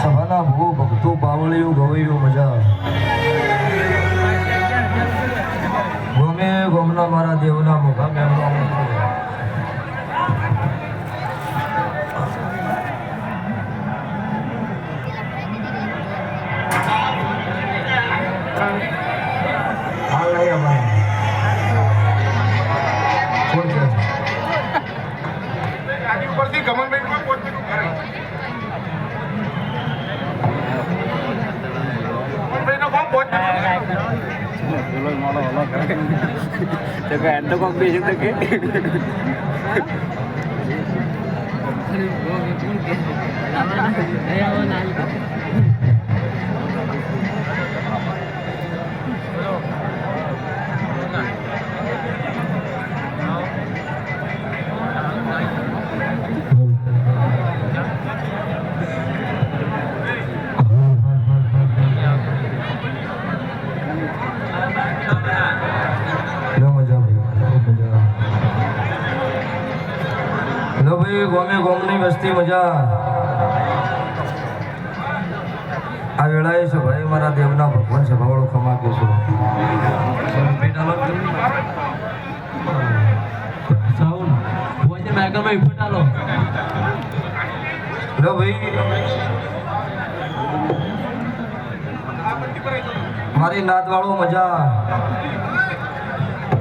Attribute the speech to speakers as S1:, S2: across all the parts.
S1: સભાના ભૂ ભક્તો બાવળિયું ગવૈયું મજા ગમે ગમના મારા દેવના મુખા મેમનો
S2: એન્ડ કોમ્પિટિશન તો કે
S1: ગોમે ગોમની વસ્તી મજા આ વેળાએ છે ભાઈ મારા દેવના ભગવાન સભાવાળો ખમા કહેશું મારી નાત વાળો મજા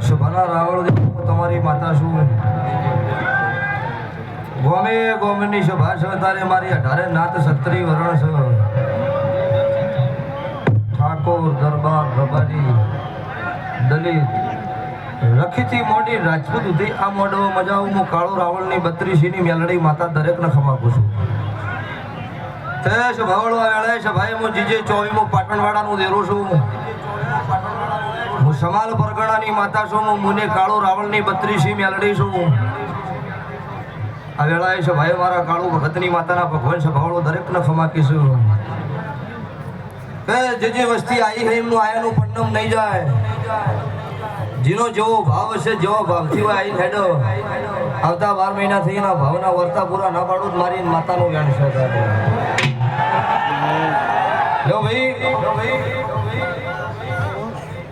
S1: સભાના રાવળ તમારી માતા છું ગોમે ગોમની સભા છે તારે મારી 18 નાત 36 વરણ છે ઠાકોર દરબાર રબારી દલિત રખીથી મોડી રાજપૂત સુધી આ મોડો મજા હું કાળો રાવળની 32 ની મેલડી માતા દરેકને ખમાકું છું તે સભાવાળો આ વેળાએ સભાએ હું જીજે 24 પાટણવાડાનું દેરો છું હું સમાલ પરગણાની માતા છું હું મુને કાળો રાવળની 32 મેલડી છું આ વેળાએ છે ભાઈ મારા કાળુ ભગતની માતાના ભગવાન સભાવાળો દરેકને ખમાકીશું જે વસ્તી આવી છે એમનું આયાનું પન્નમ નહીં જાય જેનો જેવો ભાવ હશે જેવો ભાવથી આવી હેડો આવતા 12 મહિના થઈ એના ભાવના વર્તા પૂરા ના પાડું મારી માતાનું વ્યાણ છે લો ભાઈ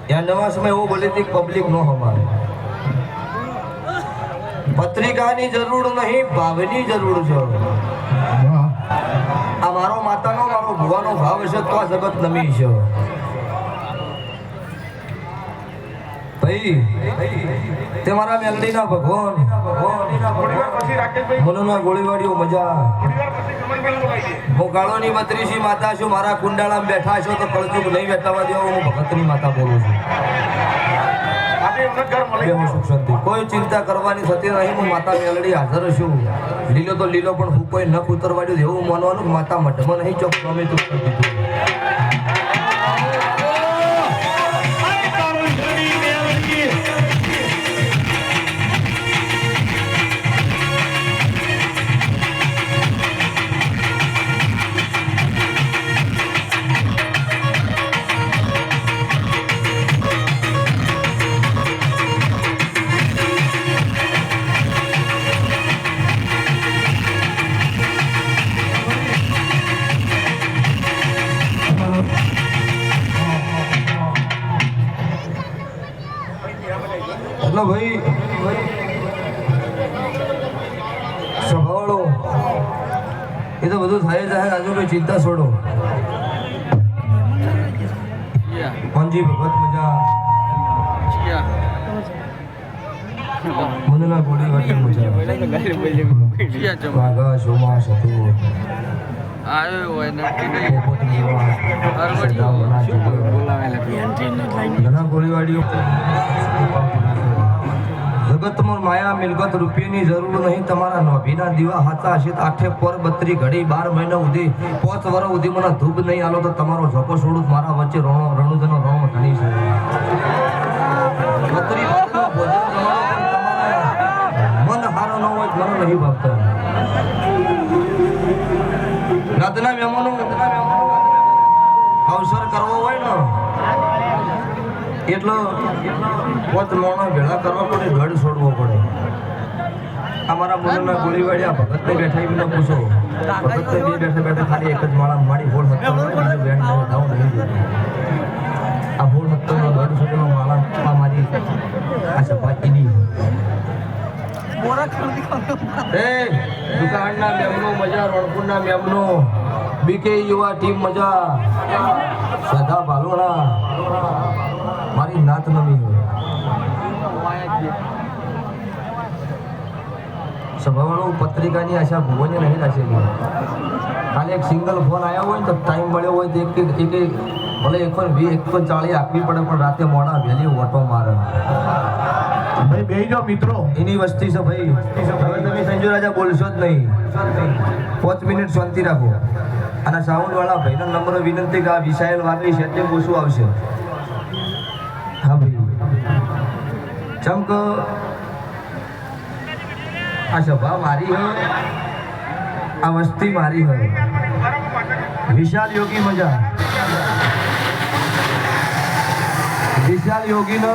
S1: યા નવા સમય એવું બોલી હતી પબ્લિક નો હમારે પત્રિકાની જરૂર નહીં ભાવની જરૂર છે આ મારો માતાનો મારો ભુવાનો ભાવ છે તો આ જગત નમી છે ભાઈ તે મારા મેલડીના ભગવાન મનોના ગોળીવાડીઓ મજા હું કાળોની 32 માતા છું મારા કુંડાળામાં બેઠા છો તો કળજુગ નહીં બેઠાવા દેવો હું ભગતની માતા બોલું છું બેહો સુખ શાંતિ. કોઈ ચિંતા કરવાની થતી નહીં. હું માતા મેલડી હાજર છું. લીલો તો લીલો પણ હું કોઈ નખ ઉતરવાડ્યું એવું માનવાનું કે માતા મઢમાં નહીં ચોક સ્વામી તું કરી દીધું. એટલે ભાઈ સ્વભાવવાળો એ તો બધું થાય જાય. આજુ કોઈ ચિંતા છોડો. પંજી ભગત મજા મને ના ગોળી વાટી મજા વાઘા સોમા સતુ ઘણા ગોળીવાડીઓ જગતમાં માયા મિલકત રૂપિયાની જરૂર નહીં. તમારા નોભીના દીવા હાચા હશે તો 8 પર 32 ઘડી 12 મહિના સુધી 5 વર્ષ સુધી મને ધૂપ નહીં આલો તો તમારો ઝોકો છોડું. મારા વચ્ચે રણુજનો રોમ ધણી છે. 32 ભોજન મન હારો ન હોય મને નહીં ભાવતો. રાતના મહેમાનો અવસર કરવો હોય ને એટલો પોત મોણો ભેળા કરવા પડે. ગઢ છોડવો પડે. અમારા મુલના ગોળીવાડિયા ભગતને બેઠા એમને પૂછો. ભગતને બે બેઠા ખાલી એક જ માળા મારી હોળ હતો બીજું બેન નવું નહીં જોયું. આ હોળ હતો ગઢ છોડેલો માળા આ મારી આ સપાટીની દુકાનના મેમનો મજા, રણપુરના મેમનો, બીકે યુવા ટીમ મજા, સદા ભાલોના મારી નાત નમી સભાવાળો પત્રિકાની આશા ભુવને નહીં રાખેલી. ખાલી એક સિંગલ ફોન આવ્યા હોય ને તો ટાઈમ મળ્યો હોય તો એક ભલે 1:40 આપવી પડે પણ રાતે મોડા વહેલી ઓટો મારે.
S3: ભાઈ બેહી જાઓ મિત્રો.
S1: એની વસ્તી છે ભાઈ. હવે તમે સંજુ રાજા બોલશો જ નહીં. 5 મિનિટ શાંતિ રાખો. અને સાઉન્ડ વાળા ભાઈનો નંબર વિનંતી કે આ વિશાલ વાગી સેટિંગ ઓછું આવશે. હા ભાઈ ચમક આ સભા મારી હોય, આ વસ્તી મારી હોય. વિશાલ યોગી મજા. વિશાલ યોગીનો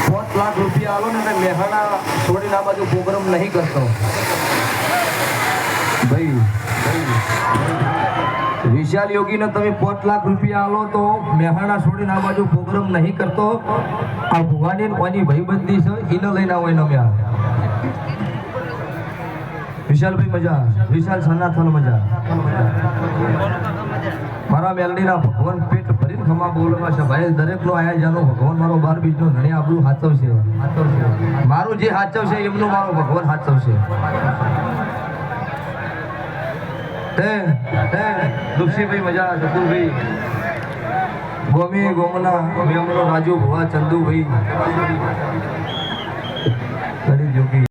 S1: 5 લાખ રૂપિયા આલો ને મહેસાણા છોડીને આ બાજુ પ્રોગ્રામ નહીં કરતો ભાઈ. વિશાલ યોગીને તમે 5 લાખ રૂપિયા આલો તો મહેસાણા છોડીને આ બાજુ પ્રોગ્રામ નહીં કરતો. આ ભુવાની કોની ભાઈબંધી છે એને લઈને આવો એને મેં. વિશાલભાઈ મજા. વિશાલ સનાથન મજા. મારા મેલડીના ભગવાન પેટ ભરીને ખમા બોલવા છે ભાઈ. દરેકનો આયા જાનો ભગવાન મારો 12 બીજનો ઘણી આપણું હાચવશે. મારું જે હાચવશે એમનું મારો ભગવાન હાચવશે. દુક્ષીભાઈ મજા. ચતુરભાઈ ગોમી ગોમના મેમનો રાજુ ભુવા ચંદુભાઈ ગરીબ જોગી